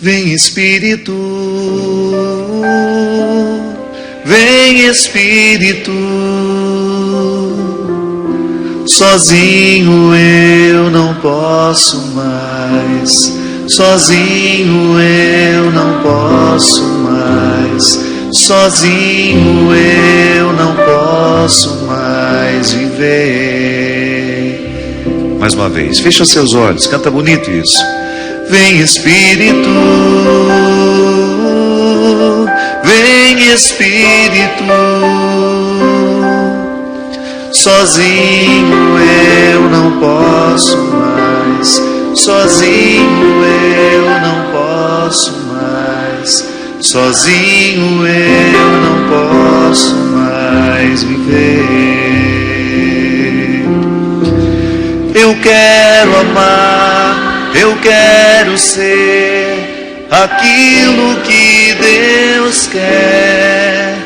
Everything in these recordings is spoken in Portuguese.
Vem Espírito, vem Espírito. Sozinho eu não posso mais, sozinho eu não posso mais, sozinho eu não posso mais viver. Mais uma vez, fecha seus olhos, canta bonito isso. Vem Espírito, vem Espírito. Sozinho eu não posso mais, sozinho eu não posso mais, sozinho eu não posso mais viver. Eu quero amar, eu quero ser aquilo que Deus quer.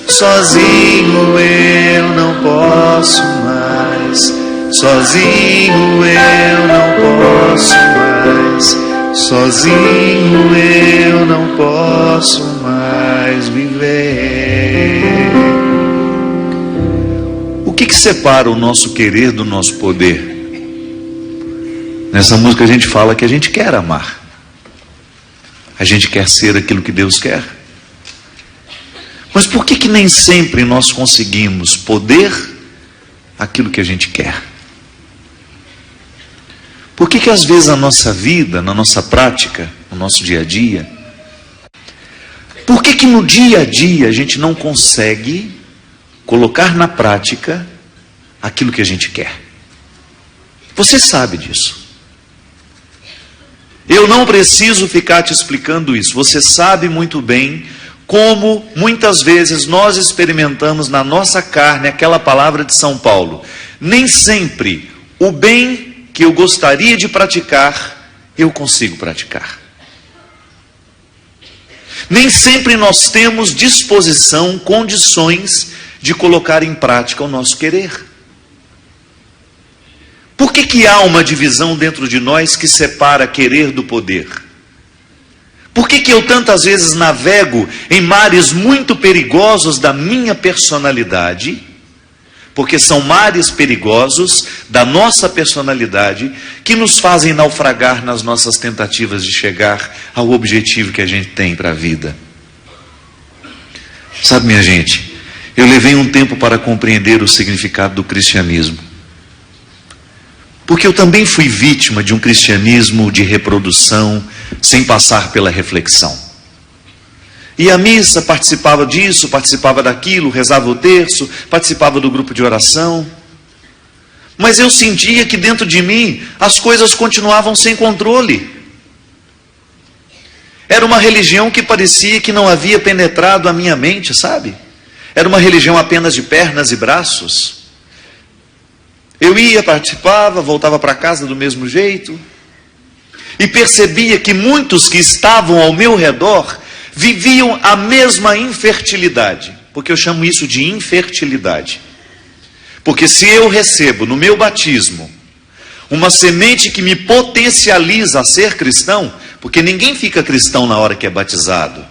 Sozinho eu não posso mais, sozinho eu não posso mais, sozinho eu não posso mais viver. O que separa o nosso querer do nosso poder? Nessa música a gente fala que a gente quer amar, a gente quer ser aquilo que Deus quer. Mas por que nem sempre nós conseguimos poder aquilo que a gente quer? Por que às vezes na nossa vida, na nossa prática, no nosso dia a dia, por que no dia a dia a gente não consegue colocar na prática aquilo que a gente quer? Você sabe disso. Eu não preciso ficar te explicando isso. Você sabe muito bem como muitas vezes nós experimentamos na nossa carne aquela palavra de São Paulo. Nem sempre o bem que eu gostaria de praticar, eu consigo praticar. Nem sempre nós temos disposição, condições de colocar em prática o nosso querer. Por que há uma divisão dentro de nós que separa querer do poder? Por que eu tantas vezes navego em mares muito perigosos da minha personalidade? Porque são mares perigosos da nossa personalidade que nos fazem naufragar nas nossas tentativas de chegar ao objetivo que a gente tem para a vida. Sabe, minha gente, eu levei um tempo para compreender o significado do cristianismo. Porque eu também fui vítima de um cristianismo de reprodução, sem passar pela reflexão. E a missa participava disso, participava daquilo, rezava o terço, participava do grupo de oração. Mas eu sentia que dentro de mim as coisas continuavam sem controle. Era uma religião que parecia que não havia penetrado a minha mente, sabe? Era uma religião apenas de pernas e braços. Eu ia, participava, voltava para casa do mesmo jeito. E percebia que muitos que estavam ao meu redor viviam a mesma infertilidade. Porque eu chamo isso de infertilidade. Porque se eu recebo no meu batismo uma semente que me potencializa a ser cristão, porque ninguém fica cristão na hora que é batizado.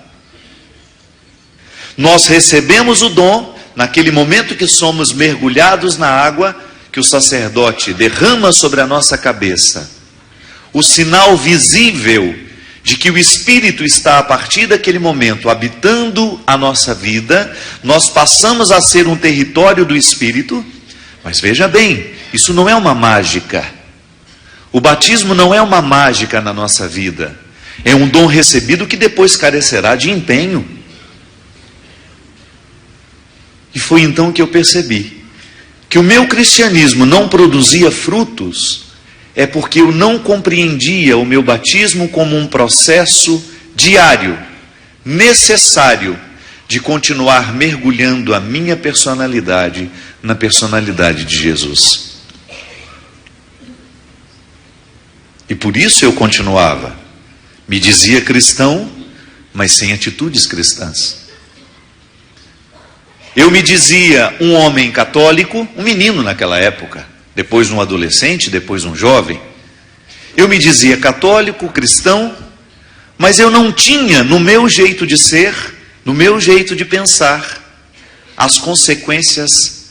Nós recebemos o dom naquele momento que somos mergulhados na água, que o sacerdote derrama sobre a nossa cabeça, o sinal visível de que o Espírito está a partir daquele momento habitando a nossa vida. Nós passamos a ser um território do Espírito. Mas veja bem, isso não é uma mágica. O batismo não é uma mágica na nossa vida. É um dom recebido que depois carecerá de empenho. E foi então que eu percebi que o meu cristianismo não produzia frutos, é porque eu não compreendia o meu batismo como um processo diário, necessário, de continuar mergulhando a minha personalidade na personalidade de Jesus. E por isso eu continuava, me dizia cristão, mas sem atitudes cristãs. Eu me dizia um homem católico, um menino naquela época, depois um adolescente, depois um jovem. Eu me dizia católico, cristão, Mas eu não tinha, no meu jeito de ser, no meu jeito de pensar, as consequências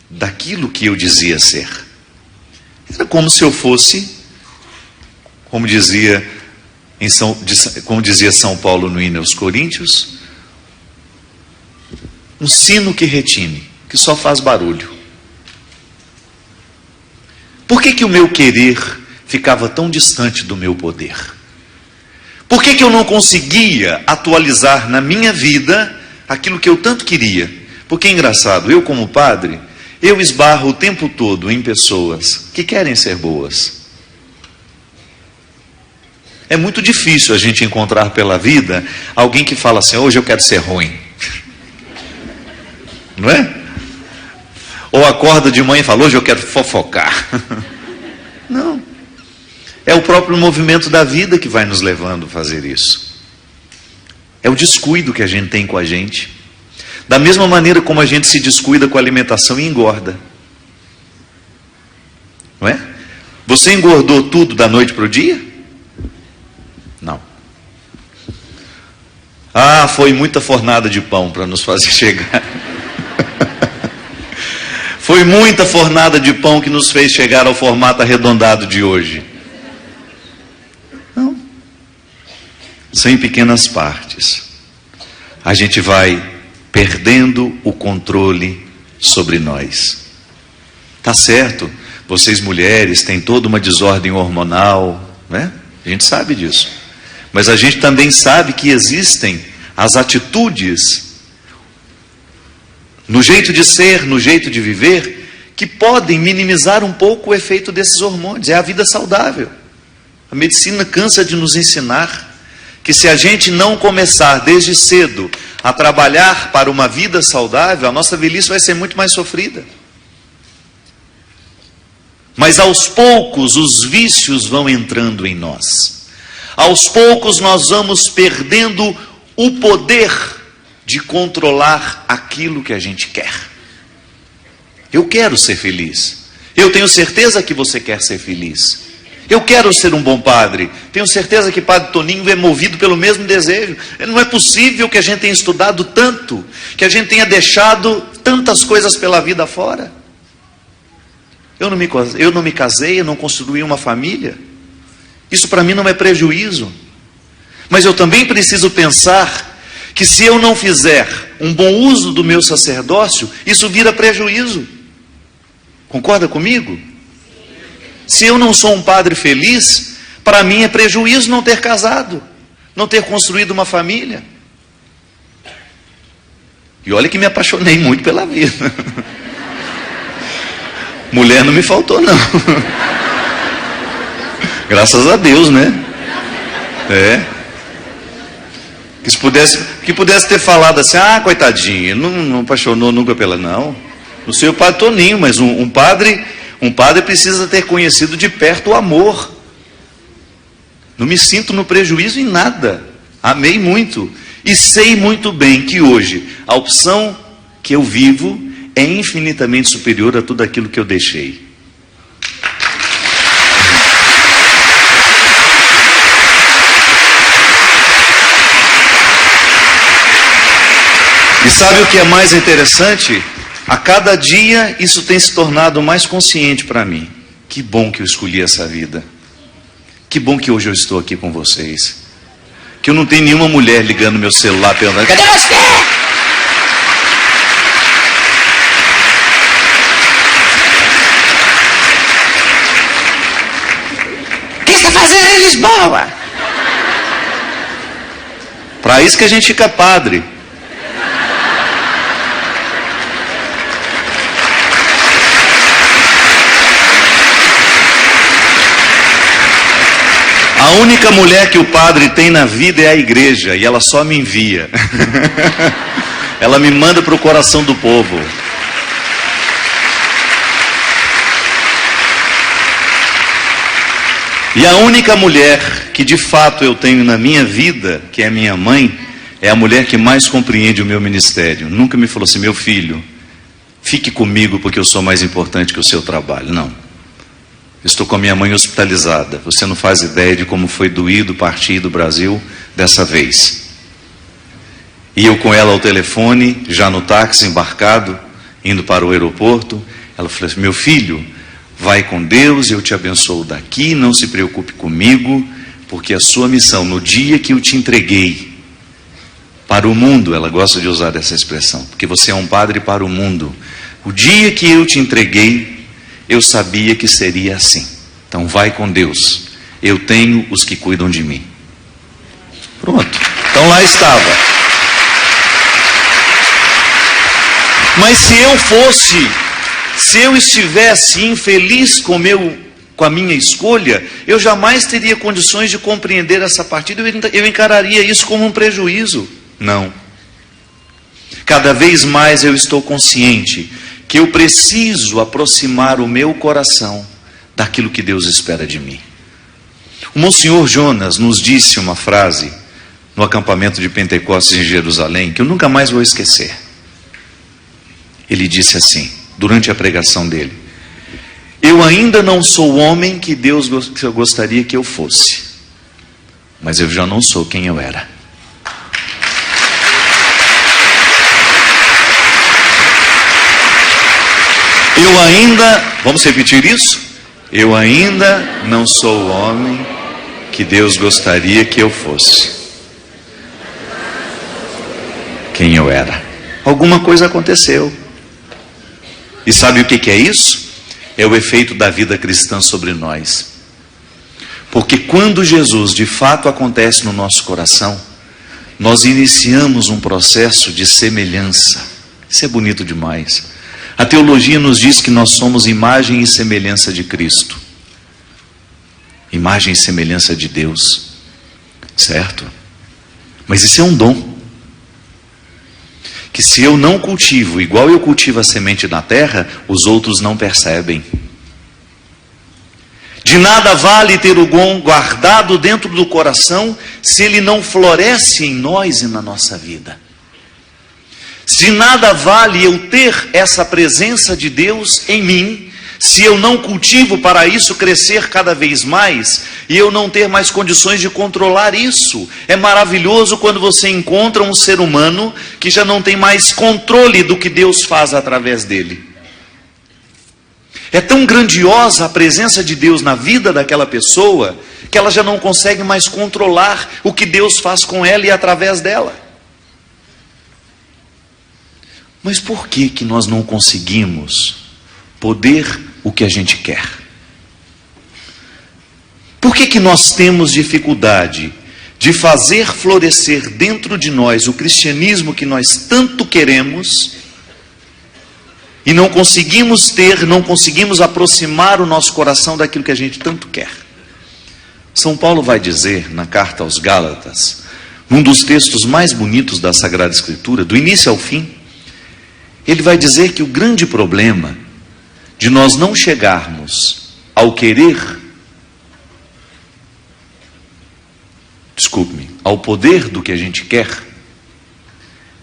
daquilo que eu dizia ser. Era como se eu fosse, como dizia São Paulo no hino aos Coríntios, um sino que retine, que só faz barulho. Por que o meu querer ficava tão distante do meu poder? Por que eu não conseguia atualizar na minha vida aquilo que eu tanto queria? Porque é engraçado, eu como padre, eu esbarro o tempo todo em pessoas que querem ser boas. É muito difícil a gente encontrar pela vida alguém que fala assim, hoje eu quero ser ruim. Não é? Ou acorda de manhã e fala, hoje eu quero fofocar. Não. É o próprio movimento da vida que vai nos levando a fazer isso. É o descuido que a gente tem com a gente. Da mesma maneira como a gente se descuida com a alimentação e engorda. Não é? Você engordou tudo da noite para o dia? Não. Ah, foi muita fornada de pão para nos fazer chegar. Foi muita fornada de pão que nos fez chegar ao formato arredondado de hoje. Não. São em pequenas partes. A gente vai perdendo o controle sobre nós. Tá certo, vocês mulheres têm toda uma desordem hormonal, né? A gente sabe disso. Mas a gente também sabe que existem as atitudes no jeito de ser, no jeito de viver, que podem minimizar um pouco o efeito desses hormônios. É a vida saudável. A medicina cansa de nos ensinar que se a gente não começar desde cedo a trabalhar para uma vida saudável, a nossa velhice vai ser muito mais sofrida. Mas aos poucos os vícios vão entrando em nós. Aos poucos nós vamos perdendo o poder de controlar aquilo que a gente quer. Eu quero ser feliz. Eu tenho certeza que você quer ser feliz. Eu quero ser um bom padre. Tenho certeza que Padre Toninho é movido pelo mesmo desejo. Não é possível que a gente tenha estudado tanto, que a gente tenha deixado tantas coisas pela vida fora. Eu não me casei, eu não construí uma família. Isso para mim não é prejuízo. Mas eu também preciso pensar que se eu não fizer um bom uso do meu sacerdócio, isso vira prejuízo. Concorda comigo? Se eu não sou um padre feliz, para mim é prejuízo não ter casado, não ter construído uma família. E olha que me apaixonei muito pela vida. Mulher não me faltou não. Graças a Deus, né? Que pudesse ter falado assim, coitadinho, não apaixonou nunca pela... Não sei o Padre Toninho, mas um padre precisa ter conhecido de perto o amor. Não me sinto no prejuízo em nada. Amei muito. E sei muito bem que hoje a opção que eu vivo é infinitamente superior a tudo aquilo que eu deixei. E sabe o que é mais interessante? A cada dia isso tem se tornado mais consciente para mim. Que bom que eu escolhi essa vida. Que bom que hoje eu estou aqui com vocês. Que eu não tenho nenhuma mulher ligando meu celular perguntando, cadê você? O que você está fazendo em Lisboa? Para isso que a gente fica padre. A única mulher que o padre tem na vida é a igreja, e ela só me envia. Ela me manda para o coração do povo. E a única mulher que de fato eu tenho na minha vida, que é minha mãe, é a mulher que mais compreende o meu ministério. Nunca me falou assim, meu filho, fique comigo porque eu sou mais importante que o seu trabalho. Não. Estou com a minha mãe hospitalizada. Você não faz ideia de como foi doído partir do Brasil dessa vez. E eu com ela ao telefone, já no táxi embarcado, indo para o aeroporto. Ela falou assim: meu filho, vai com Deus, eu te abençoo daqui, não se preocupe comigo, porque a sua missão, no dia que eu te entreguei para o mundo, ela gosta de usar essa expressão, porque você é um padre para o mundo. O dia que eu te entreguei, eu sabia que seria assim. Então vai com Deus, eu tenho os que cuidam de mim. Pronto, então lá estava. Mas se eu estivesse infeliz com a minha escolha, eu jamais teria condições de compreender essa partida, eu encararia isso como um prejuízo. Não. Cada vez mais eu estou consciente que eu preciso aproximar o meu coração daquilo que Deus espera de mim. O Monsenhor Jonas nos disse uma frase no acampamento de Pentecostes em Jerusalém, que eu nunca mais vou esquecer. Ele disse assim, durante a pregação dele: eu ainda não sou o homem que Deus gostaria que eu fosse, mas eu já não sou quem eu era. Vamos repetir isso? Eu ainda não sou o homem que Deus gostaria que eu fosse, quem eu era. Alguma coisa aconteceu. E sabe o que é isso? É o efeito da vida cristã sobre nós. Porque quando Jesus de fato acontece no nosso coração, nós iniciamos um processo de semelhança. Isso é bonito demais. A teologia nos diz que nós somos imagem e semelhança de Cristo. Imagem e semelhança de Deus. Certo? Mas isso é um dom. Que se eu não cultivo igual eu cultivo a semente na terra, os outros não percebem. De nada vale ter o dom guardado dentro do coração se ele não floresce em nós e na nossa vida. De nada vale eu ter essa presença de Deus em mim, se eu não cultivo para isso crescer cada vez mais, e eu não ter mais condições de controlar isso. É maravilhoso quando você encontra um ser humano que já não tem mais controle do que Deus faz através dele. É tão grandiosa a presença de Deus na vida daquela pessoa, que ela já não consegue mais controlar o que Deus faz com ela e através dela. Mas por que nós não conseguimos poder o que a gente quer? Por que nós temos dificuldade de fazer florescer dentro de nós o cristianismo que nós tanto queremos e não conseguimos aproximar o nosso coração daquilo que a gente tanto quer? São Paulo vai dizer na carta aos Gálatas, num dos textos mais bonitos da Sagrada Escritura, do início ao fim, ele vai dizer que o grande problema de nós não chegarmos ao ao poder do que a gente quer,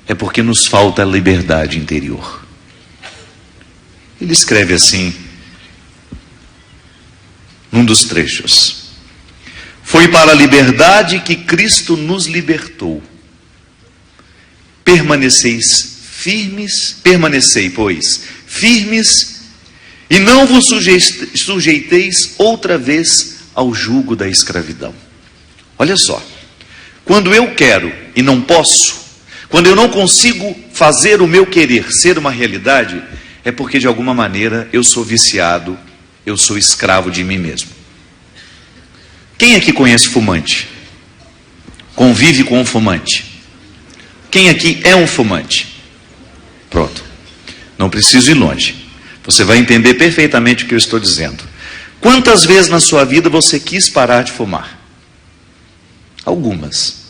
é porque nos falta a liberdade interior. Ele escreve assim, num dos trechos: foi para a liberdade que Cristo nos libertou. Permanecei, pois, firmes, e não vos sujeiteis outra vez ao jugo da escravidão. Olha só, quando eu quero e não posso, quando eu não consigo fazer o meu querer ser uma realidade, é porque de alguma maneira eu sou viciado, eu sou escravo de mim mesmo. Quem aqui conhece fumante? Convive com um fumante? Quem aqui é um fumante? Pronto, não preciso ir longe. Você vai entender perfeitamente o que eu estou dizendo. Quantas vezes na sua vida você quis parar de fumar? Algumas.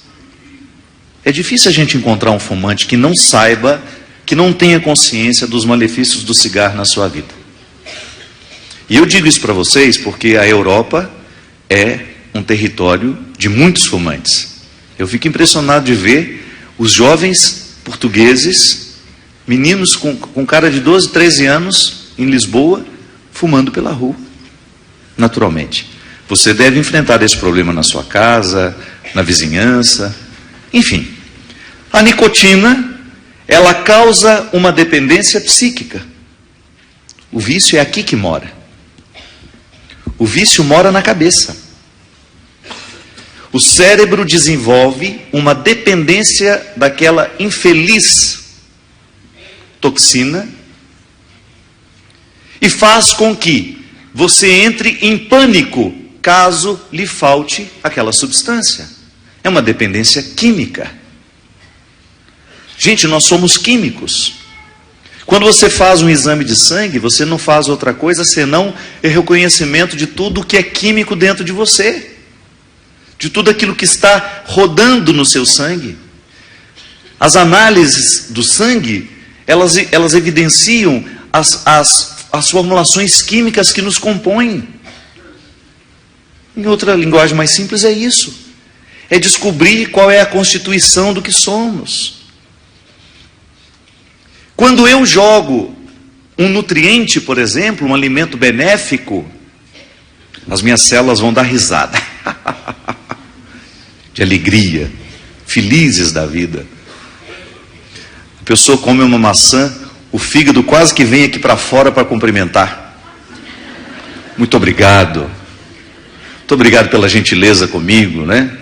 É difícil a gente encontrar um fumante que não saiba, que não tenha consciência dos malefícios do cigarro na sua vida. E eu digo isso para vocês porque a Europa é um território de muitos fumantes. Eu fico impressionado de ver os jovens portugueses, meninos com cara de 12, 13 anos, em Lisboa, fumando pela rua, naturalmente. Você deve enfrentar esse problema na sua casa, na vizinhança, enfim. A nicotina, ela causa uma dependência psíquica. O vício é aqui que mora. O vício mora na cabeça. O cérebro desenvolve uma dependência daquela infeliz toxina e faz com que você entre em pânico caso lhe falte aquela substância. É uma dependência química. Gente, nós somos químicos. Quando você faz um exame de sangue, você não faz outra coisa senão o reconhecimento de tudo que é químico dentro de você, de tudo aquilo que está rodando no seu sangue. As análises do sangue, elas evidenciam as formulações químicas que nos compõem. Em outra linguagem mais simples é isso. É descobrir qual é a constituição do que somos. Quando eu jogo um nutriente, por exemplo, um alimento benéfico, as minhas células vão dar risada. De alegria, felizes da vida. A pessoa come uma maçã, o fígado quase que vem aqui para fora para cumprimentar. Muito obrigado. Muito obrigado pela gentileza comigo, né?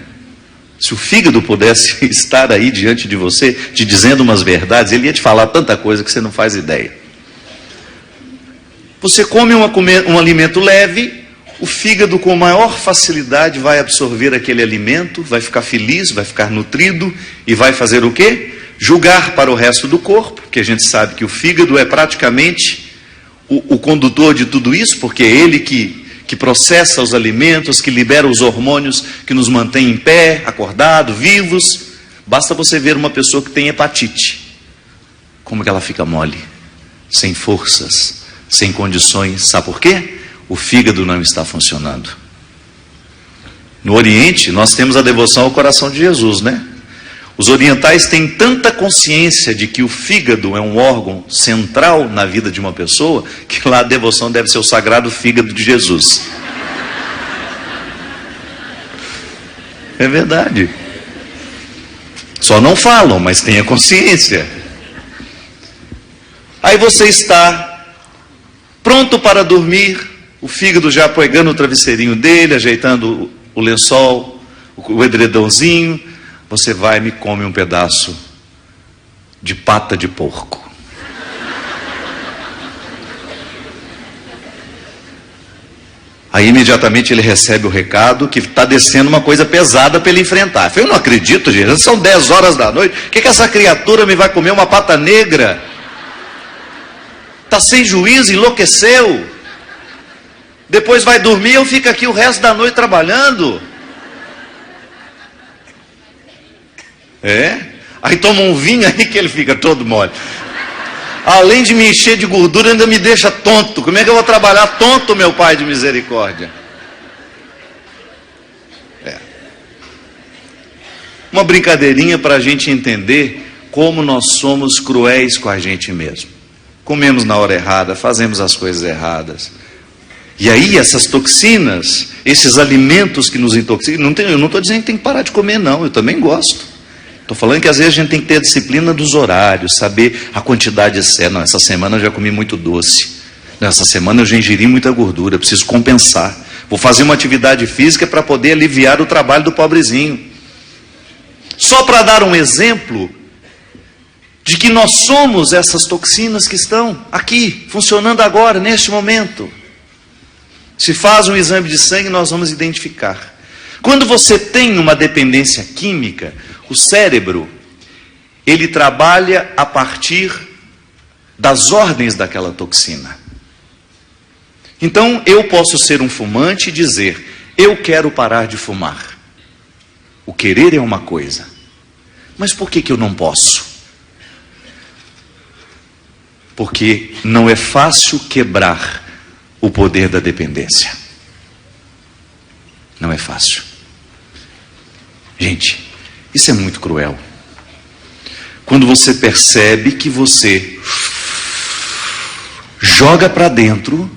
Se o fígado pudesse estar aí diante de você, te dizendo umas verdades, ele ia te falar tanta coisa que você não faz ideia. Você come um alimento leve, o fígado com maior facilidade vai absorver aquele alimento, vai ficar feliz, vai ficar nutrido e vai fazer o quê? Julgar para o resto do corpo, porque a gente sabe que o fígado é praticamente o condutor de tudo isso, porque é ele que processa os alimentos, que libera os hormônios que nos mantém em pé, acordado, vivos. Basta você ver uma pessoa que tem hepatite, como que ela fica mole, sem forças, sem condições. Sabe por quê? O fígado não está funcionando. No Oriente, nós temos a devoção ao coração de Jesus, né? Os orientais têm tanta consciência de que o fígado é um órgão central na vida de uma pessoa, que lá a devoção deve ser o sagrado fígado de Jesus. É verdade. Só não falam, mas tenha consciência. Aí você está pronto para dormir, o fígado já pegando o travesseirinho dele, ajeitando o lençol, o edredãozinho. Você vai e me come um pedaço de pata de porco. Aí imediatamente ele recebe o recado que está descendo uma coisa pesada para ele enfrentar. Eu não acredito, gente, são 10 horas da noite, o que essa criatura me vai comer uma pata negra? Está sem juízo, enlouqueceu. Depois vai dormir, eu fico aqui o resto da noite trabalhando. Aí toma um vinho aí que ele fica todo mole. Além de me encher de gordura, ainda me deixa tonto. Como é que eu vou trabalhar tonto, meu Pai de misericórdia? Uma brincadeirinha para a gente entender como nós somos cruéis com a gente mesmo. Comemos na hora errada, fazemos as coisas erradas. E aí essas toxinas, esses alimentos que nos intoxicam, eu não estou dizendo que tem que parar de comer, não, eu também gosto. Estou falando que às vezes a gente tem que ter a disciplina dos horários, saber a quantidade certa. Não, essa semana eu já comi muito doce. Essa semana eu já ingeri muita gordura, preciso compensar. Vou fazer uma atividade física para poder aliviar o trabalho do pobrezinho. Só para dar um exemplo de que nós somos essas toxinas que estão aqui, funcionando agora, neste momento. Se faz um exame de sangue, nós vamos identificar. Quando você tem uma dependência química, o cérebro, ele trabalha a partir das ordens daquela toxina. Então, eu posso ser um fumante e dizer, eu quero parar de fumar. O querer é uma coisa. Mas por que eu não posso? Porque não é fácil quebrar o poder da dependência. Não é fácil. Gente, isso é muito cruel. Quando você percebe que você joga para dentro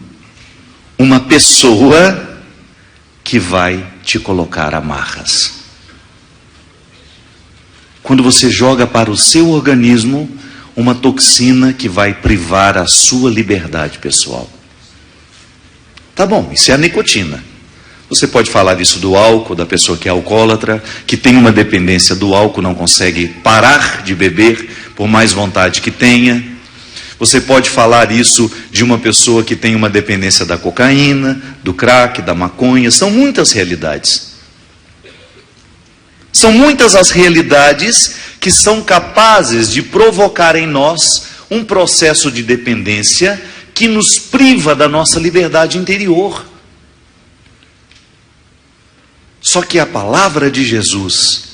uma pessoa que vai te colocar amarras. quando você joga para o seu organismo uma toxina que vai privar a sua liberdade pessoal. Tá bom, isso é a nicotina. Você pode falar isso do álcool, da pessoa que é alcoólatra, que tem uma dependência do álcool, não consegue parar de beber, por mais vontade que tenha. Você pode falar isso de uma pessoa que tem uma dependência da cocaína, do crack, da maconha. São muitas realidades. São muitas as realidades que são capazes de provocar em nós um processo de dependência que nos priva da nossa liberdade interior. Só que a palavra de Jesus,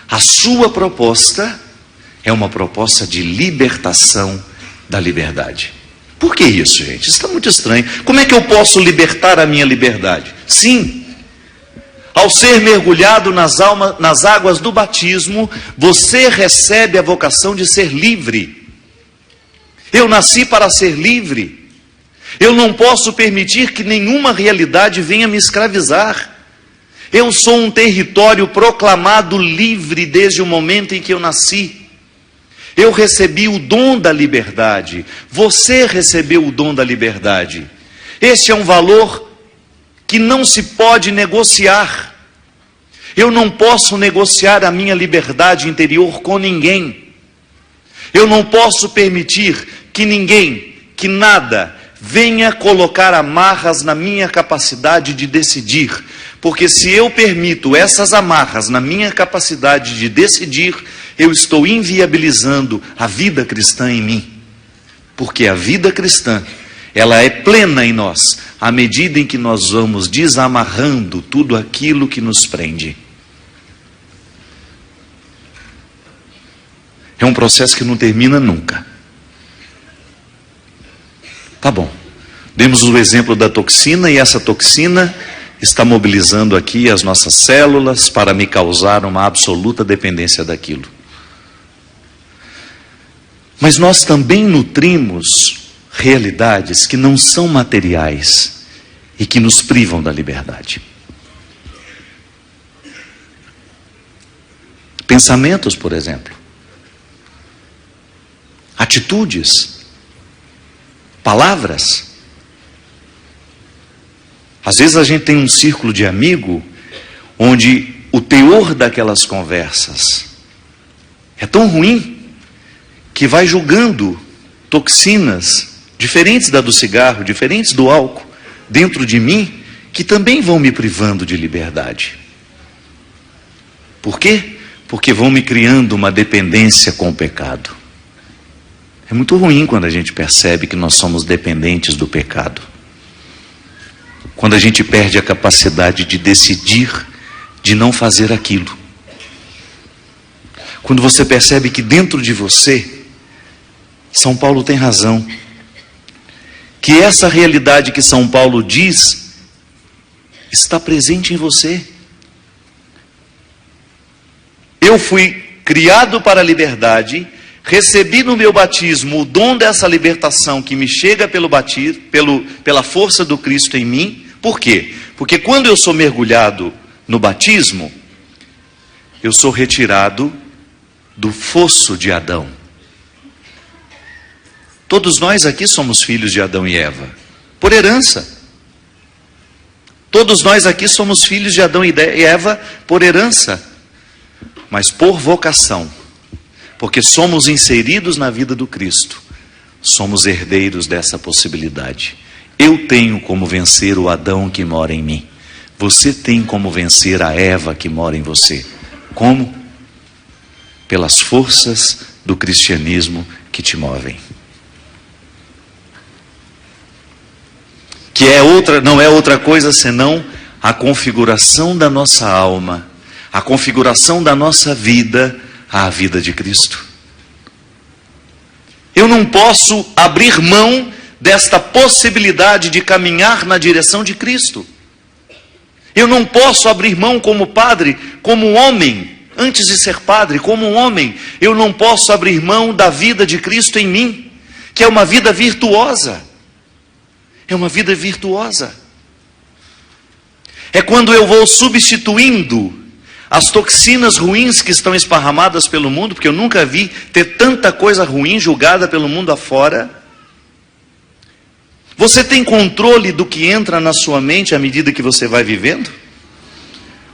a sua proposta, é uma proposta de libertação da liberdade. Por que isso, gente? Isso está muito estranho. Como é que eu posso libertar a minha liberdade? Sim, ao ser mergulhado nas águas do batismo, você recebe a vocação de ser livre. Eu nasci para ser livre. Eu não posso permitir que nenhuma realidade venha me escravizar. Eu sou um território proclamado livre desde o momento em que eu nasci. Eu recebi o dom da liberdade. Você recebeu o dom da liberdade. Este é um valor que não se pode negociar. Eu não posso negociar a minha liberdade interior com ninguém. Eu não posso permitir que ninguém, que nada, venha colocar amarras na minha capacidade de decidir. Porque se eu permito essas amarras na minha capacidade de decidir, eu estou inviabilizando a vida cristã em mim. Porque a vida cristã, ela é plena em nós, à medida em que nós vamos desamarrando tudo aquilo que nos prende. É um processo que não termina nunca. Tá bom. Demos o exemplo da toxina, e essa toxina está mobilizando aqui as nossas células para me causar uma absoluta dependência daquilo. Mas nós também nutrimos realidades que não são materiais e que nos privam da liberdade. Pensamentos, por exemplo. Atitudes. Palavras. Às vezes a gente tem um círculo de amigo onde o teor daquelas conversas é tão ruim que vai julgando toxinas diferentes da do cigarro, diferentes do álcool, dentro de mim, que também vão me privando de liberdade. Por quê? Porque vão me criando uma dependência com o pecado. É muito ruim quando a gente percebe que nós somos dependentes do pecado. Quando a gente perde a capacidade de decidir, de não fazer aquilo. Quando você percebe que dentro de você, São Paulo tem razão, que essa realidade que São Paulo diz, está presente em você. Eu fui criado para a liberdade, recebi no meu batismo o dom dessa libertação que me chega pela força do Cristo em mim. Por quê? Porque quando eu sou mergulhado no batismo, eu sou retirado do fosso de Adão. Todos nós aqui somos filhos de Adão e Eva, por herança. Todos nós aqui somos filhos de Adão e Eva por herança, mas por vocação. Porque somos inseridos na vida do Cristo, somos herdeiros dessa possibilidade. Eu tenho como vencer o Adão que mora em mim. Você tem como vencer a Eva que mora em você. Como? Pelas forças do cristianismo que te movem. Que não é outra coisa senão a configuração da nossa alma, a configuração da nossa vida à vida de Cristo. Eu não posso abrir mão desta possibilidade de caminhar na direção de Cristo. Eu não posso abrir mão como padre, como homem, antes de ser padre, como homem, eu não posso abrir mão da vida de Cristo em mim, que é uma vida virtuosa. É uma vida virtuosa. É quando eu vou substituindo as toxinas ruins que estão esparramadas pelo mundo, porque eu nunca vi ter tanta coisa ruim julgada pelo mundo afora. Você tem controle do que entra na sua mente à medida que você vai vivendo?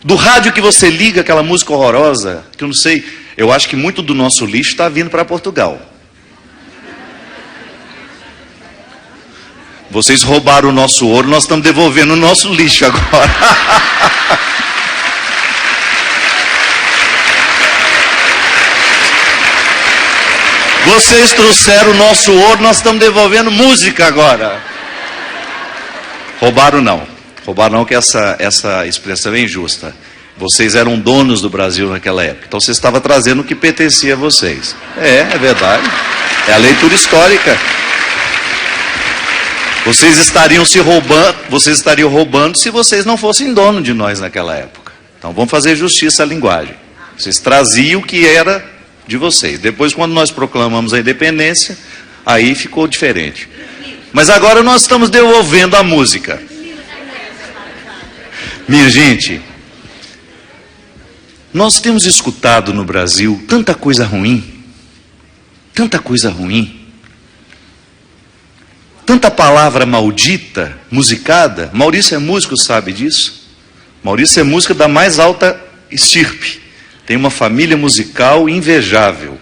Do rádio que você liga, aquela música horrorosa, que eu não sei, eu acho que muito do nosso lixo está vindo para Portugal. Vocês roubaram o nosso ouro, nós estamos devolvendo o nosso lixo agora. Vocês trouxeram o nosso ouro, nós estamos devolvendo música agora. Roubaram não, que essa expressão é injusta. Vocês eram donos do Brasil naquela época, então você estava trazendo o que pertencia a vocês. É verdade, é a leitura histórica. Vocês estariam roubando se vocês não fossem dono de nós naquela época. Então vamos fazer justiça à linguagem. Vocês traziam o que era de vocês. Depois, quando nós proclamamos a independência, aí ficou diferente. Mas agora nós estamos devolvendo a música. Minha gente, nós temos escutado no Brasil tanta coisa ruim, tanta palavra maldita, musicada. Maurício é músico, sabe disso? Maurício é músico da mais alta estirpe. Tem uma família musical invejável.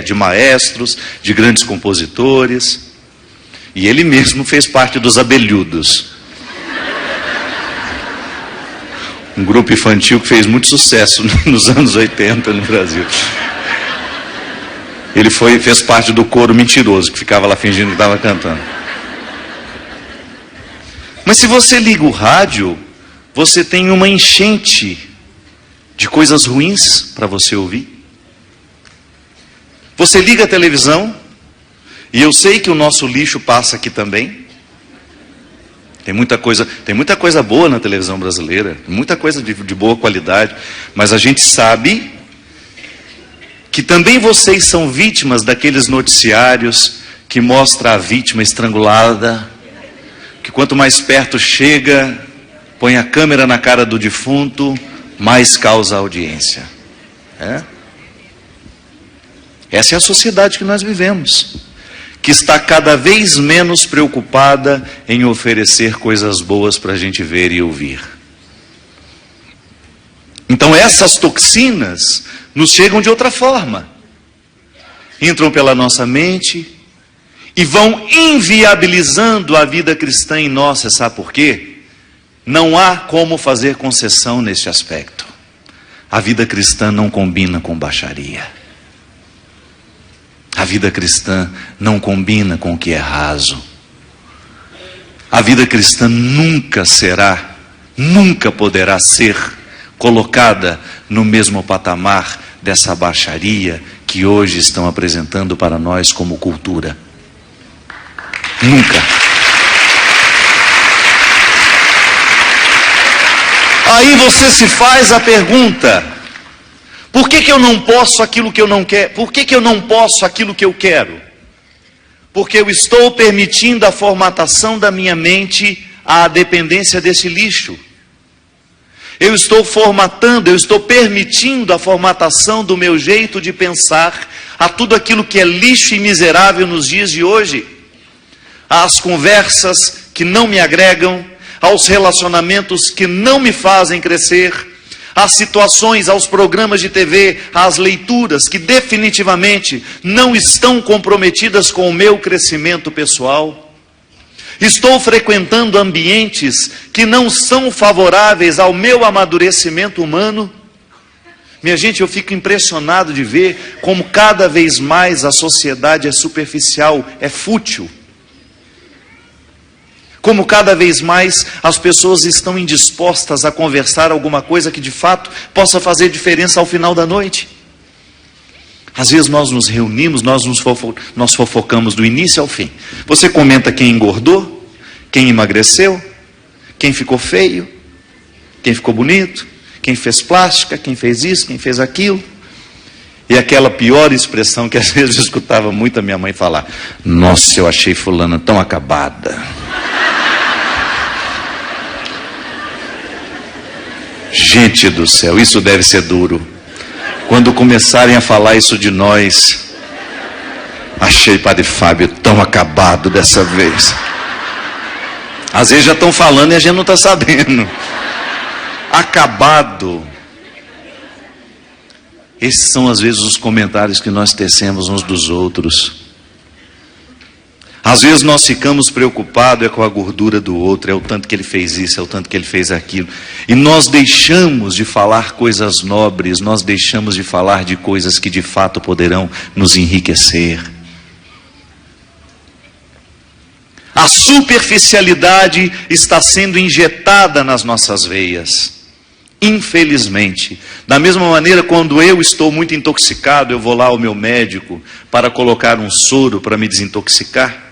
De maestros, de grandes compositores. E ele mesmo fez parte dos Abelhudos. Um grupo infantil que fez muito sucesso nos anos 80 no Brasil. Ele fez parte do coro mentiroso, que ficava lá fingindo que estava cantando. Mas se você liga o rádio, você tem uma enchente de coisas ruins para você ouvir. Você liga a televisão, e eu sei que o nosso lixo passa aqui também. Tem muita coisa boa na televisão brasileira, muita coisa de boa qualidade, mas a gente sabe que também vocês são vítimas daqueles noticiários que mostra a vítima estrangulada, que quanto mais perto chega, põe a câmera na cara do defunto, mais causa audiência. Essa é a sociedade que nós vivemos, que está cada vez menos preocupada em oferecer coisas boas para a gente ver e ouvir. Então essas toxinas nos chegam de outra forma. Entram pela nossa mente e vão inviabilizando a vida cristã em nós. Você sabe por quê? Não há como fazer concessão neste aspecto. A vida cristã não combina com baixaria. A vida cristã não combina com o que é raso. A vida cristã nunca poderá ser colocada no mesmo patamar dessa baixaria que hoje estão apresentando para nós como cultura. Nunca. Aí você se faz a pergunta: por que eu não posso aquilo que eu não quero? Por que eu não posso aquilo que eu quero? Porque eu estou permitindo a formatação da minha mente à dependência desse lixo. Eu estou permitindo a formatação do meu jeito de pensar a tudo aquilo que é lixo e miserável nos dias de hoje. Às conversas que não me agregam, aos relacionamentos que não me fazem crescer, às situações, aos programas de TV, às leituras que definitivamente não estão comprometidas com o meu crescimento pessoal. Estou frequentando ambientes que não são favoráveis ao meu amadurecimento humano. Minha gente, eu fico impressionado de ver como cada vez mais a sociedade é superficial, é fútil. Como cada vez mais as pessoas estão indispostas a conversar alguma coisa que de fato possa fazer diferença ao final da noite. Às vezes nós nos reunimos, nós fofocamos do início ao fim. Você comenta quem engordou, quem emagreceu, quem ficou feio, quem ficou bonito, quem fez plástica, quem fez isso, quem fez aquilo. E aquela pior expressão que às vezes eu escutava muito a minha mãe falar: nossa, eu achei fulana tão acabada. Gente do céu, isso deve ser duro. Quando começarem a falar isso de nós, achei Padre Fábio tão acabado dessa vez. Às vezes já estão falando e a gente não está sabendo. Acabado. Esses são às vezes os comentários que nós tecemos uns dos outros. Às vezes nós ficamos preocupados com a gordura do outro, é o tanto que ele fez isso, é o tanto que ele fez aquilo. E nós deixamos de falar coisas nobres, nós deixamos de falar de coisas que de fato poderão nos enriquecer. A superficialidade está sendo injetada nas nossas veias. Infelizmente. Da mesma maneira, quando eu estou muito intoxicado, eu vou lá ao meu médico para colocar um soro para me desintoxicar.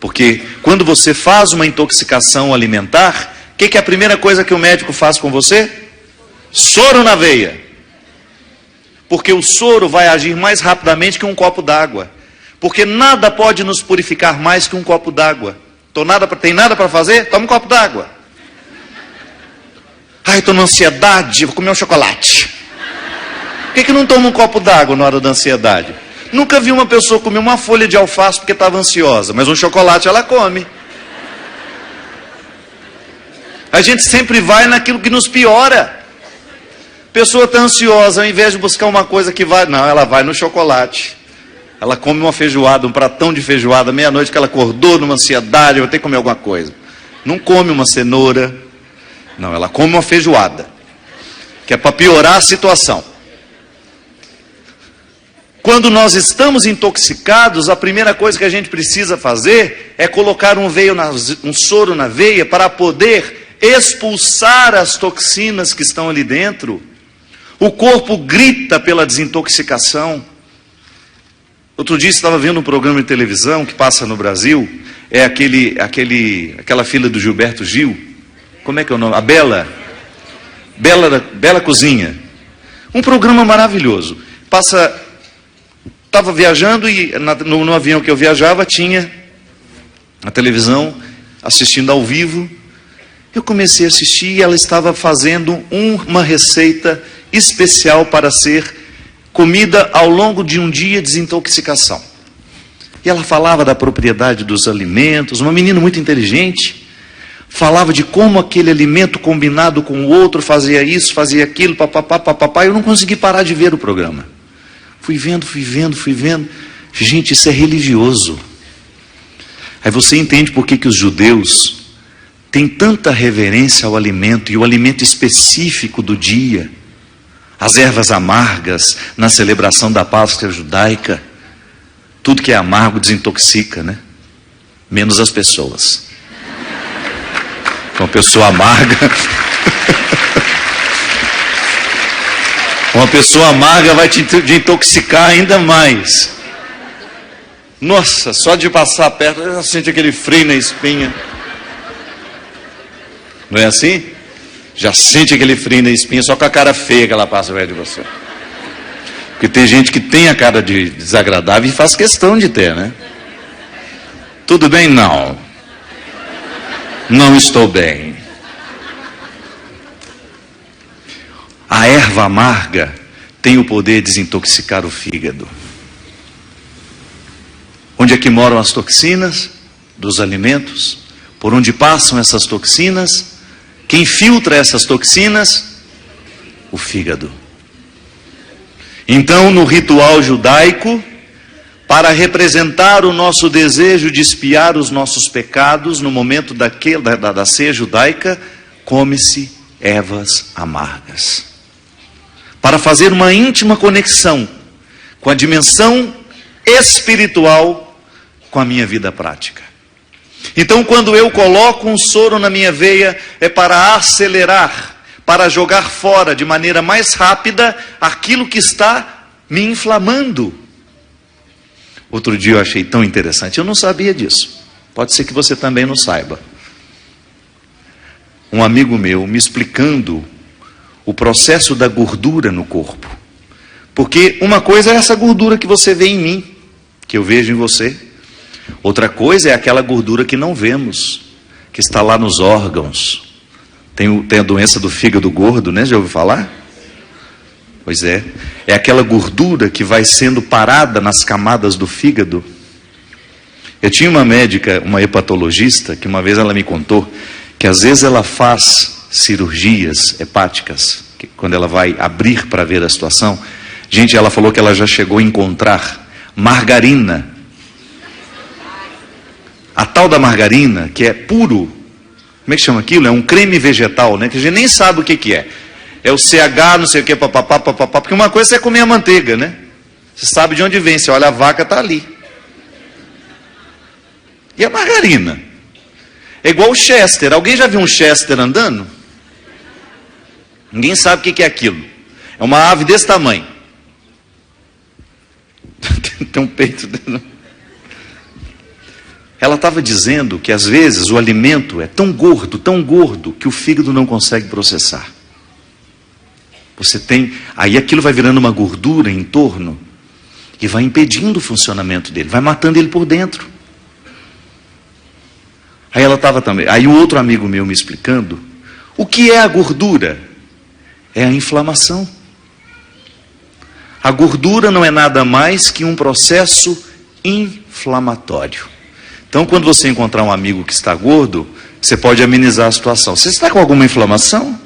Porque quando você faz uma intoxicação alimentar, o que é a primeira coisa que o médico faz com você? Soro na veia. Porque o soro vai agir mais rapidamente que um copo d'água. Porque nada pode nos purificar mais que um copo d'água. Tem nada para fazer? Toma um copo d'água. Ai, estou na ansiedade, vou comer um chocolate. Por que não toma um copo d'água na hora da ansiedade? Nunca vi uma pessoa comer uma folha de alface porque estava ansiosa, mas um chocolate ela come. A gente sempre vai naquilo que nos piora. A pessoa está ansiosa, ao invés de buscar uma coisa que vai... Não, ela vai no chocolate. Ela come uma feijoada, um pratão de feijoada, meia-noite que ela acordou numa ansiedade, vai ter que comer alguma coisa. Não come uma cenoura. Não, ela come uma feijoada. Que é para piorar a situação. Quando nós estamos intoxicados, a primeira coisa que a gente precisa fazer é colocar um soro na veia para poder expulsar as toxinas que estão ali dentro. O corpo grita pela desintoxicação. Outro dia estava vendo um programa de televisão que passa no Brasil, é aquela filha do Gilberto Gil. Como é que é o nome? A Bela Cozinha. Um programa maravilhoso. Estava viajando e no avião que eu viajava tinha a televisão assistindo ao vivo. Eu comecei a assistir e ela estava fazendo uma receita especial para ser comida ao longo de um dia de desintoxicação. E ela falava da propriedade dos alimentos, uma menina muito inteligente. Falava de como aquele alimento combinado com o outro fazia isso, fazia aquilo, papapá. Eu não consegui parar de ver o programa. Fui vendo. Gente, isso é religioso. Aí você entende por que os judeus têm tanta reverência ao alimento, e o alimento específico do dia. As ervas amargas, na celebração da Páscoa judaica. Tudo que é amargo desintoxica, né? Menos as pessoas. Uma pessoa amarga... Uma pessoa amarga vai te intoxicar ainda mais. Nossa, só de passar perto, já sente aquele frio na espinha. Não é assim? Já sente aquele frio na espinha, só com a cara feia que ela passa perto de você. Porque tem gente que tem a cara de desagradável e faz questão de ter, né? Tudo bem? Não. Não estou bem. A erva amarga tem o poder de desintoxicar o fígado. Onde é que moram as toxinas dos alimentos? Por onde passam essas toxinas? Quem filtra essas toxinas? O fígado. Então, no ritual judaico, para representar o nosso desejo de expiar os nossos pecados, no momento da ceia judaica, come-se ervas amargas. Para fazer uma íntima conexão com a dimensão espiritual com a minha vida prática. Então, quando eu coloco um soro na minha veia, é para acelerar, para jogar fora de maneira mais rápida aquilo que está me inflamando. Outro dia eu achei tão interessante, eu não sabia disso. Pode ser que você também não saiba. Um amigo meu me explicando o processo da gordura no corpo. Porque uma coisa é essa gordura que você vê em mim, que eu vejo em você. Outra coisa é aquela gordura que não vemos, que está lá nos órgãos. tem a doença do fígado gordo, né? Já ouviu falar? Pois é. É aquela gordura que vai sendo parada nas camadas do fígado. Eu tinha uma médica, uma hepatologista, que uma vez ela me contou que às vezes ela faz cirurgias hepáticas, quando ela vai abrir para ver a situação. Gente, ela falou que ela já chegou a encontrar margarina. A tal da margarina, que é puro, como é que chama aquilo? É um creme vegetal, né? Que a gente nem sabe o que é. É o CH, não sei o que, papapá, papapá. Porque uma coisa é comer a manteiga, né? Você sabe de onde vem, você olha a vaca, está ali. E a margarina? É igual o Chester. Alguém já viu um Chester andando? Ninguém sabe o que é aquilo. É uma ave desse tamanho. Tem um peito dentro. Ela estava dizendo que às vezes o alimento é tão gordo, que o fígado não consegue processar. Você tem, aí aquilo vai virando uma gordura em torno e vai impedindo o funcionamento dele, vai matando ele por dentro. Aí ela estava também, aí o outro amigo meu me explicando, o que é a gordura? É a inflamação. A gordura não é nada mais que um processo inflamatório. Então, quando você encontrar um amigo que está gordo, você pode amenizar a situação. Você está com alguma inflamação?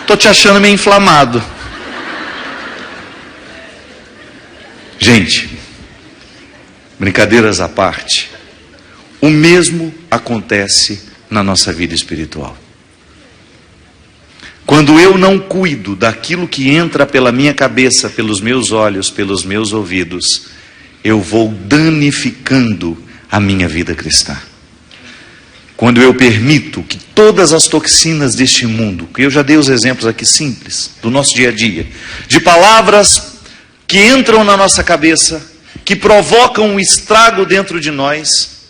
Estou te achando meio inflamado. Gente, brincadeiras à parte, o mesmo acontece na nossa vida espiritual. Quando eu não cuido daquilo que entra pela minha cabeça, pelos meus olhos, pelos meus ouvidos, eu vou danificando a minha vida cristã. Quando eu permito que todas as toxinas deste mundo, que eu já dei os exemplos aqui simples, do nosso dia a dia, de palavras que entram na nossa cabeça, que provocam um estrago dentro de nós,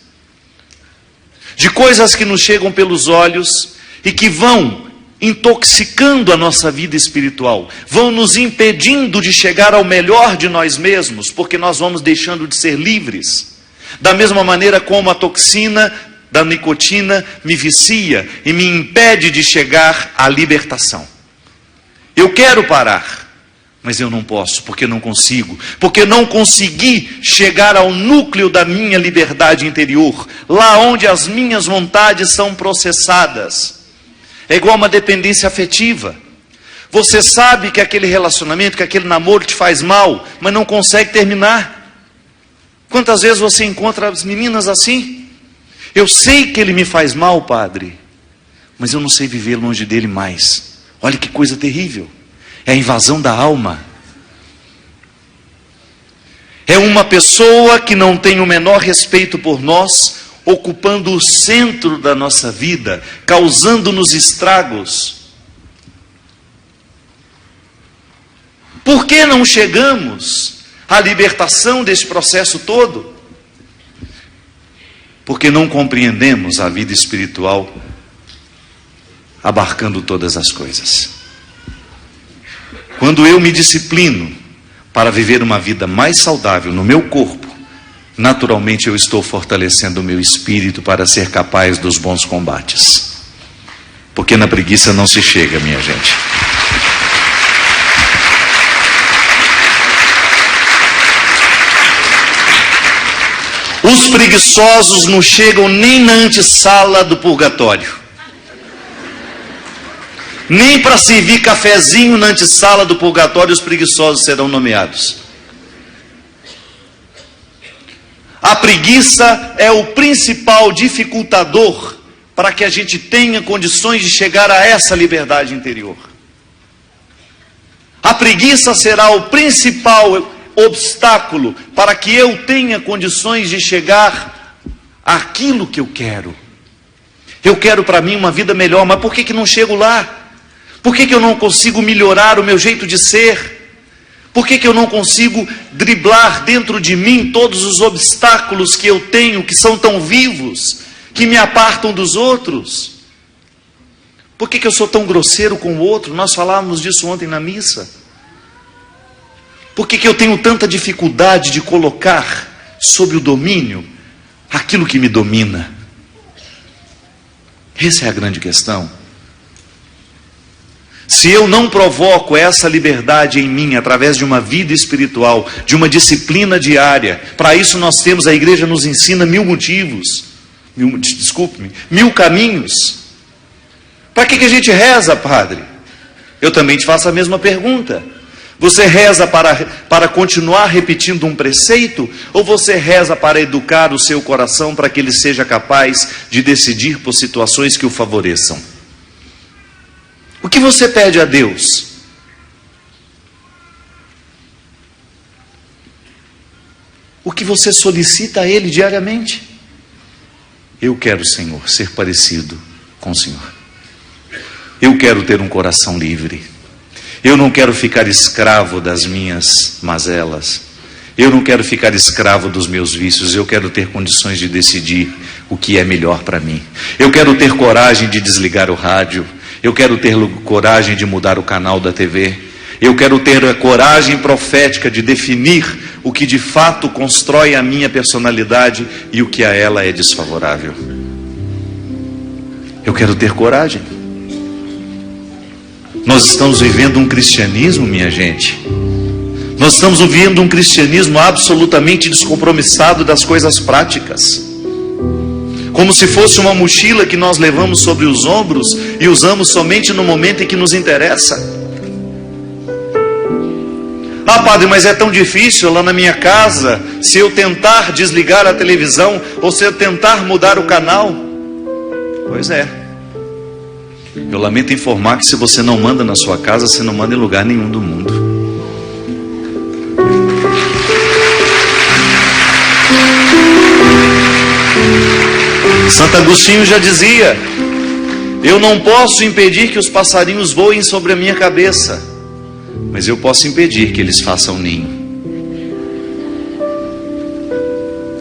de coisas que nos chegam pelos olhos e que vão intoxicando a nossa vida espiritual, vão nos impedindo de chegar ao melhor de nós mesmos, porque nós vamos deixando de ser livres. Da mesma maneira como a toxina da nicotina me vicia e me impede de chegar à libertação. Eu quero parar, mas eu não posso, porque não consigo, porque não consegui chegar ao núcleo da minha liberdade interior, lá onde as minhas vontades são processadas. É igual uma dependência afetiva. Você sabe que aquele relacionamento, que aquele namoro te faz mal, mas não consegue terminar. Quantas vezes você encontra as meninas assim? Eu sei que ele me faz mal, padre, mas eu não sei viver longe dele mais. Olha que coisa terrível. É a invasão da alma. É uma pessoa que não tem o menor respeito por nós, ocupando o centro da nossa vida, causando-nos estragos. Por que não chegamos à libertação desse processo todo? Porque não compreendemos a vida espiritual abarcando todas as coisas. Quando eu me disciplino para viver uma vida mais saudável no meu corpo, naturalmente eu estou fortalecendo o meu espírito para ser capaz dos bons combates. Porque na preguiça não se chega, minha gente. Os preguiçosos não chegam nem na antessala do purgatório. Nem para servir cafezinho na antessala do purgatório os preguiçosos serão nomeados. A preguiça é o principal dificultador para que a gente tenha condições de chegar a essa liberdade interior. A preguiça será o principal obstáculo para que eu tenha condições de chegar àquilo que eu quero. Eu quero para mim uma vida melhor, mas por que não chego lá? Por que eu não consigo melhorar o meu jeito de ser? Por que eu não consigo driblar dentro de mim todos os obstáculos que eu tenho, que são tão vivos, que me apartam dos outros? Por que eu sou tão grosseiro com o outro? Nós falávamos disso ontem na missa. Por que eu tenho tanta dificuldade de colocar sob o domínio aquilo que me domina? Essa é a grande questão. Se eu não provoco essa liberdade em mim através de uma vida espiritual, de uma disciplina diária, para isso nós temos, a igreja nos ensina 1000 motivos, 1000 caminhos. Para que a gente reza, padre? Eu também te faço a mesma pergunta. Você reza para continuar repetindo um preceito? Ou você reza para educar o seu coração para que ele seja capaz de decidir por situações que o favoreçam? O que você pede a Deus? O que você solicita a Ele diariamente? Eu quero, Senhor, ser parecido com o Senhor. Eu quero ter um coração livre. Eu não quero ficar escravo das minhas mazelas. Eu não quero ficar escravo dos meus vícios. Eu quero ter condições de decidir o que é melhor para mim. Eu quero ter coragem de desligar o rádio. Eu quero ter coragem de mudar o canal da TV. Eu quero ter a coragem profética de definir o que de fato constrói a minha personalidade e o que a ela é desfavorável. Eu quero ter coragem. Nós estamos vivendo um cristianismo, minha gente. Nós estamos vivendo um cristianismo absolutamente descompromissado das coisas práticas. Como se fosse uma mochila que nós levamos sobre os ombros e usamos somente no momento em que nos interessa. Ah, padre, mas é tão difícil lá na minha casa, se eu tentar desligar a televisão ou se eu tentar mudar o canal. Pois é. Eu lamento informar que se você não manda na sua casa, você não manda em lugar nenhum do mundo. Santo Agostinho já dizia: eu não posso impedir que os passarinhos voem sobre a minha cabeça, mas eu posso impedir que eles façam ninho.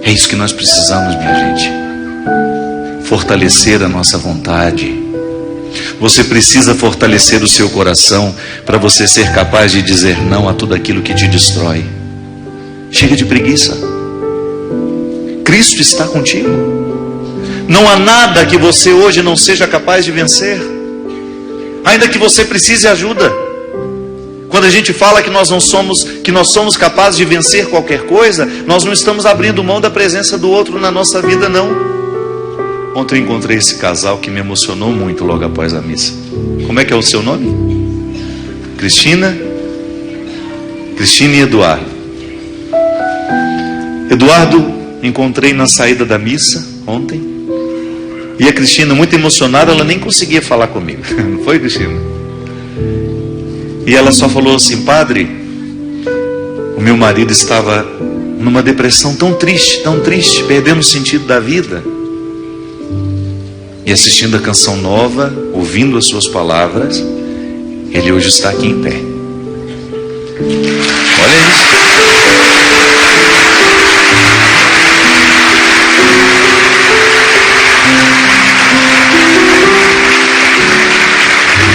É isso que nós precisamos, minha gente. Fortalecer a nossa vontade. Você precisa fortalecer o seu coração para você ser capaz de dizer não a tudo aquilo que te destrói. Chega de preguiça. Cristo está contigo. Não há nada que você hoje não seja capaz de vencer, ainda que você precise ajuda. Quando a gente fala que nós somos capazes de vencer qualquer coisa, nós não estamos abrindo mão da presença do outro na nossa vida, não. Ontem eu encontrei esse casal que me emocionou muito logo após a missa. Como é que é o seu nome? Cristina e Eduardo. Eduardo, encontrei na saída da missa ontem. E a Cristina, muito emocionada, ela nem conseguia falar comigo. Não foi, Cristina? E ela só falou assim: padre, o meu marido estava numa depressão tão triste, perdendo o sentido da vida. E assistindo a canção nova, ouvindo as suas palavras, ele hoje está aqui em pé. Olha isso.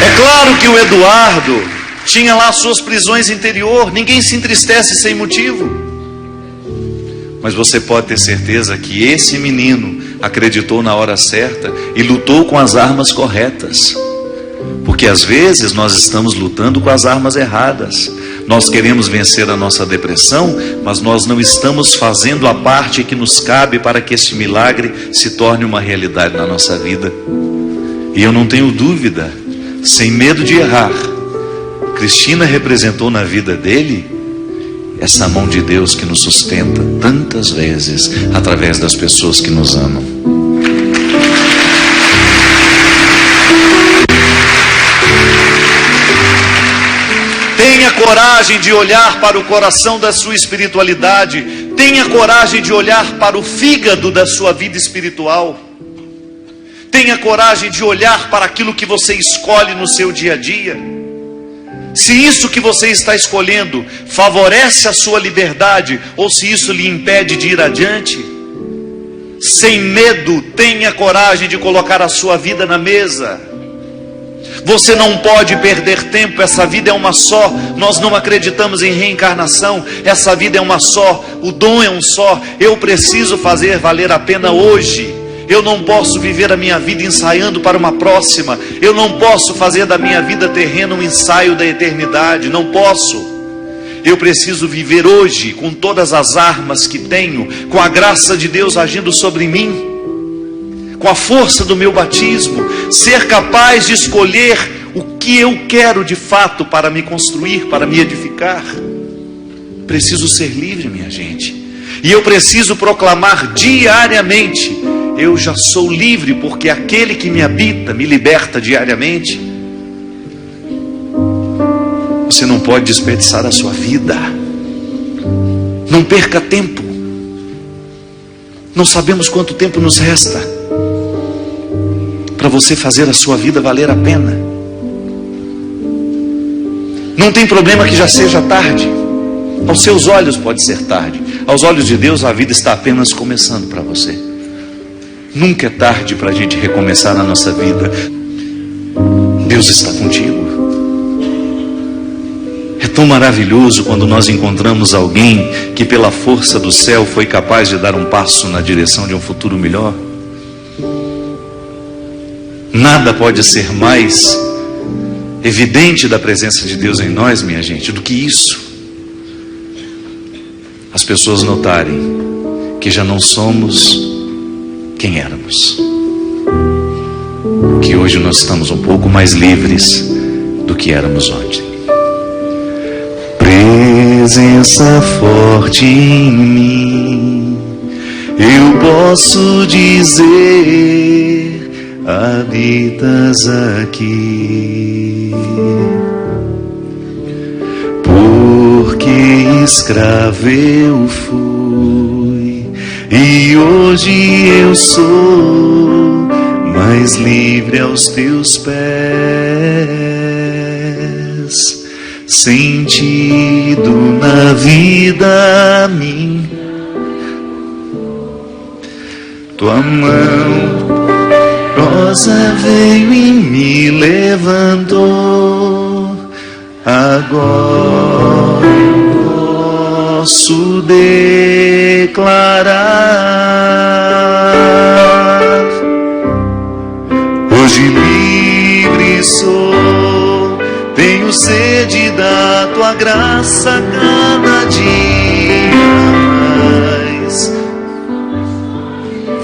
É claro que o Eduardo tinha lá suas prisões interior. Ninguém se entristece sem motivo. Mas você pode ter certeza que esse menino acreditou na hora certa e lutou com as armas corretas. Porque às vezes nós estamos lutando com as armas erradas. Nós queremos vencer a nossa depressão, mas nós não estamos fazendo a parte que nos cabe para que esse milagre se torne uma realidade na nossa vida. E eu não tenho dúvida, sem medo de errar, Cristina representou na vida dele essa mão de Deus que nos sustenta tantas vezes através das pessoas que nos amam. Tenha coragem de olhar para o coração da sua espiritualidade. Tenha coragem de olhar para o fígado da sua vida espiritual. Tenha coragem de olhar para aquilo que você escolhe no seu dia a dia. Se isso que você está escolhendo favorece a sua liberdade ou se isso lhe impede de ir adiante, sem medo, tenha coragem de colocar a sua vida na mesa. Você não pode perder tempo, essa vida é uma só. Nós não acreditamos em reencarnação, essa vida é uma só, o dom é um só. Eu preciso fazer valer a pena hoje. Eu não posso viver a minha vida ensaiando para uma próxima. Eu não posso fazer da minha vida terrena um ensaio da eternidade. Não posso. Eu preciso viver hoje com todas as armas que tenho, com a graça de Deus agindo sobre mim, com a força do meu batismo, ser capaz de escolher o que eu quero de fato para me construir, para me edificar. Preciso ser livre, minha gente. E eu preciso proclamar diariamente: eu já sou livre, porque aquele que me habita me liberta diariamente. Você não pode desperdiçar a sua vida. Não perca tempo. Não sabemos quanto tempo nos resta para você fazer a sua vida valer a pena. Não tem problema que já seja tarde. Aos seus olhos pode ser tarde. Aos olhos de Deus a vida está apenas começando para você. Nunca é tarde para a gente recomeçar na nossa vida. Deus está contigo. É tão maravilhoso quando nós encontramos alguém que pela força do céu foi capaz de dar um passo na direção de um futuro melhor. Nada pode ser mais evidente da presença de Deus em nós, minha gente, do que isso. As pessoas notarem que já não somos quem éramos, que hoje nós estamos um pouco mais livres do que éramos ontem. Presença forte em mim, eu posso dizer, habitas aqui, porque escravo eu fui e hoje eu sou mais livre aos teus pés. Sentido na vida a mim, tua mão rosa veio e me levantou. Agora eu posso declarar: hoje livre sou, tenho sede da tua graça cada dia mais.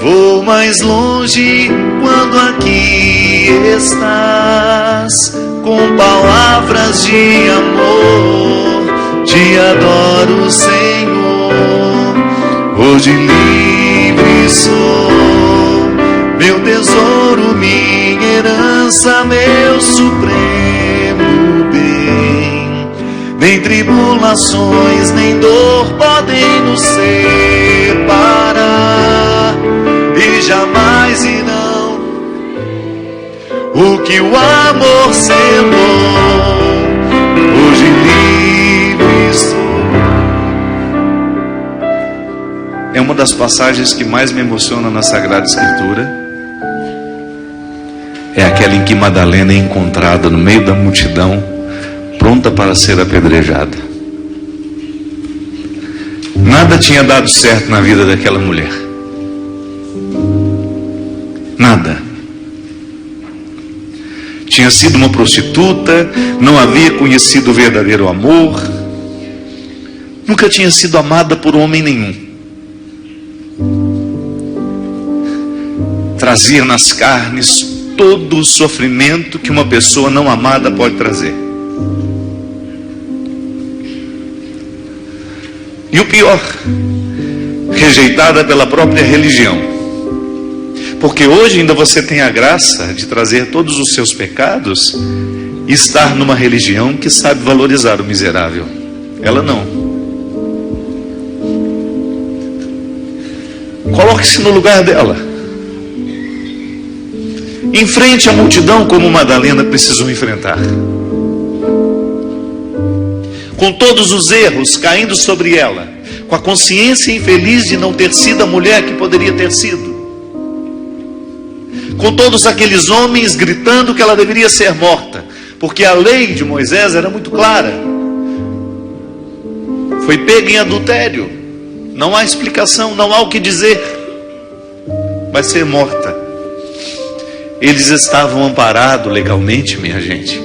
Vou mais longe quando aqui estás, com palavras de amor, te adoro, Senhor. Hoje livre sou, meu tesouro, minha herança, meu supremo bem. Nem tribulações, nem dor podem nos separar, e jamais irão o que o amor selou. Hoje livre estou. É uma das passagens que mais me emociona na Sagrada Escritura. É aquela em que Madalena é encontrada no meio da multidão, pronta para ser apedrejada. Nada tinha dado certo na vida daquela mulher. Nada. Tinha sido uma prostituta, não havia conhecido o verdadeiro amor, nunca tinha sido amada por homem nenhum. Trazia nas carnes todo o sofrimento que uma pessoa não amada pode trazer. E o pior, rejeitada pela própria religião. Porque hoje ainda você tem a graça de trazer todos os seus pecados e estar numa religião que sabe valorizar o miserável. Ela não. Coloque-se no lugar dela. Enfrente a multidão como Madalena precisou enfrentar. Com todos os erros caindo sobre ela, com a consciência infeliz de não ter sido a mulher que poderia ter sido, com todos aqueles homens gritando que ela deveria ser morta, porque a lei de Moisés era muito clara. Foi pega em adultério, não há explicação, não há o que dizer. vai ser morta. Eles estavam amparados legalmente, minha gente.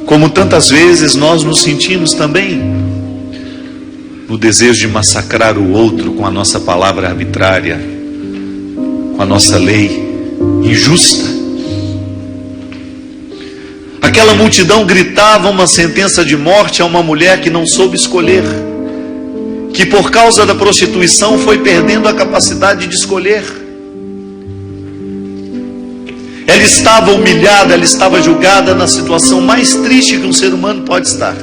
Como tantas vezes nós nos sentimos também no desejo de massacrar o outro com a nossa palavra arbitrária, com a nossa lei injusta. Aquela multidão gritava uma sentença de morte a uma mulher que não soube escolher, que por causa da prostituição foi perdendo a capacidade de escolher. Ela estava humilhada, ela estava julgada na situação mais triste que um ser humano pode estar.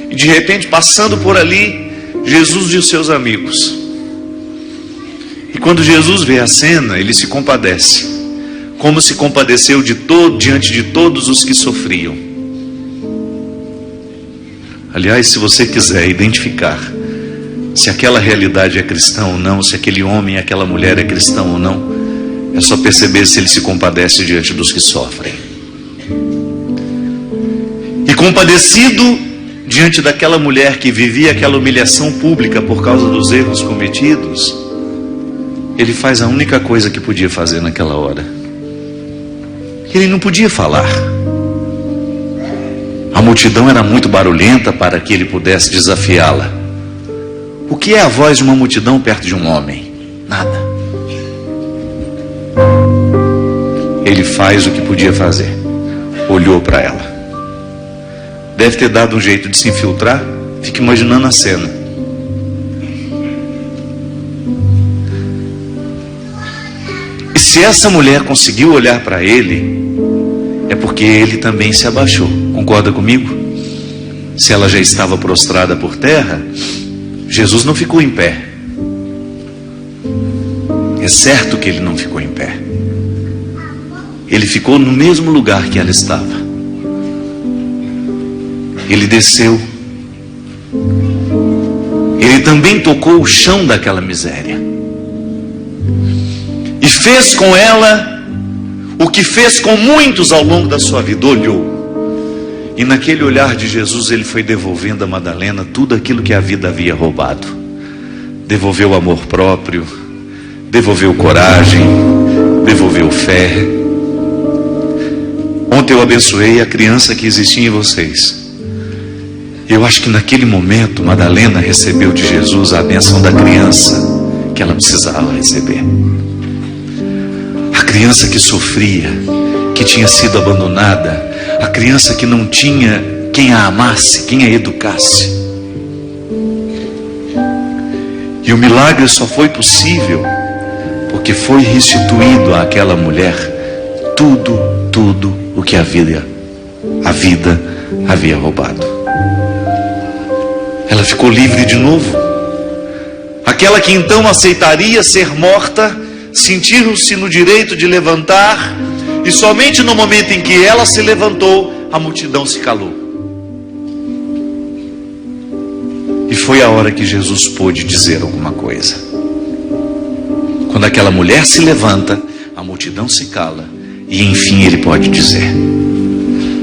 E de repente, passando por ali, Jesus e os seus amigos. E quando Jesus vê a cena, ele se compadece, como se compadeceu diante de todos os que sofriam. Aliás, se você quiser identificar se aquela realidade é cristã ou não, se aquele homem, aquela mulher é cristão ou não, é só perceber se ele se compadece diante dos que sofrem. E compadecido diante daquela mulher que vivia aquela humilhação pública por causa dos erros cometidos, ele faz a única coisa que podia fazer naquela hora. Ele não podia falar. A multidão era muito barulhenta para que ele pudesse desafiá-la. O que é a voz de uma multidão perto de um homem? Nada. Ele faz o que podia fazer. Olhou para ela. Deve ter dado um jeito de se infiltrar. Fica imaginando a cena. E se essa mulher conseguiu olhar para ele, é porque ele também se abaixou. Concorda comigo? Se ela já estava prostrada por terra, Jesus não ficou em pé. É certo que ele não ficou em pé. Ele ficou no mesmo lugar que ela estava. Ele desceu. Ele também tocou o chão daquela miséria. E fez com ela o que fez com muitos ao longo da sua vida. Olhou. E naquele olhar de Jesus, ele foi devolvendo a Madalena tudo aquilo que a vida havia roubado. Devolveu o amor próprio, devolveu coragem, devolveu fé. Ontem eu abençoei a criança que existia em vocês. Eu acho que naquele momento Madalena recebeu de Jesus a bênção da criança que ela precisava receber. A criança que sofria, que tinha sido abandonada, a criança que não tinha quem a amasse, quem a educasse. E o milagre só foi possível porque foi restituído àquela mulher tudo o que a vida havia roubado. Ela ficou livre de novo. Aquela que então aceitaria ser morta, sentiu-se no direito de levantar, e somente no momento em que ela se levantou, a multidão se calou. E foi a hora que Jesus pôde dizer alguma coisa. Quando aquela mulher se levanta, a multidão se cala, e enfim ele pode dizer: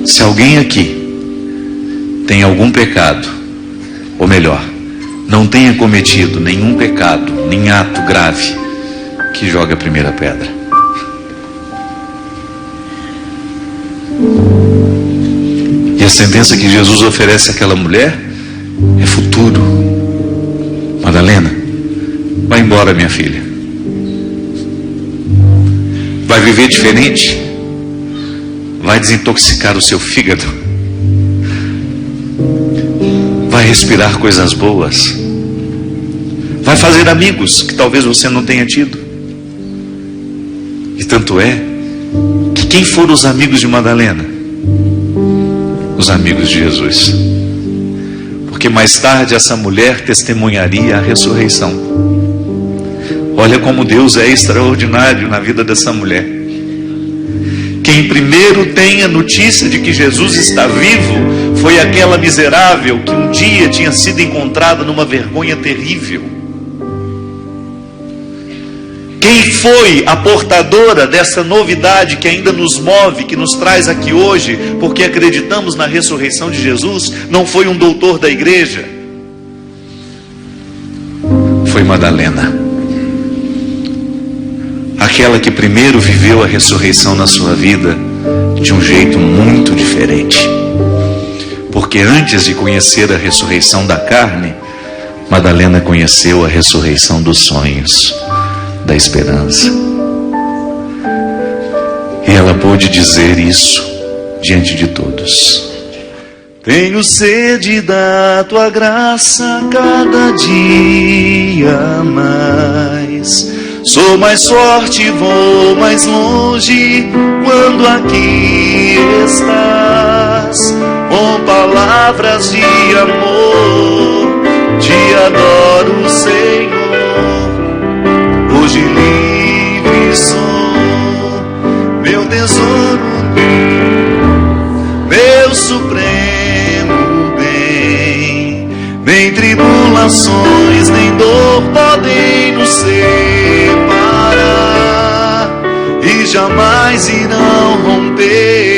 se alguém aqui tem algum pecado, ou melhor, não tenha cometido nenhum pecado, nem ato grave, que jogue a primeira pedra. E a sentença que Jesus oferece àquela mulher é futuro. Madalena, vai embora, minha filha. Vai viver diferente. Vai desintoxicar o seu fígado. Vai respirar coisas boas. Vai fazer amigos que talvez você não tenha tido. E tanto é que quem foram os amigos de Madalena? Os amigos de Jesus. Porque mais tarde essa mulher testemunharia a ressurreição. Olha como Deus é extraordinário na vida dessa mulher. Quem primeiro tem a notícia de que Jesus está vivo foi aquela miserável que um dia tinha sido encontrada numa vergonha terrível. Quem foi a portadora dessa novidade que ainda nos move, que nos traz aqui hoje, porque acreditamos na ressurreição de Jesus, não foi um doutor da igreja. foi Madalena, aquela que primeiro viveu a ressurreição na sua vida de um jeito muito diferente. Porque antes de conhecer a ressurreição da carne, Madalena conheceu a ressurreição dos sonhos, da esperança. E ela pôde dizer isso diante de todos: tenho sede da tua graça cada dia mais. Sou mais forte, vou mais longe quando aqui estás. Com palavras de amor, te adoro, Senhor. Hoje livre sou, meu tesouro, meu supremo bem. Nem tribulações, nem dor podem nos separar, e jamais irão romper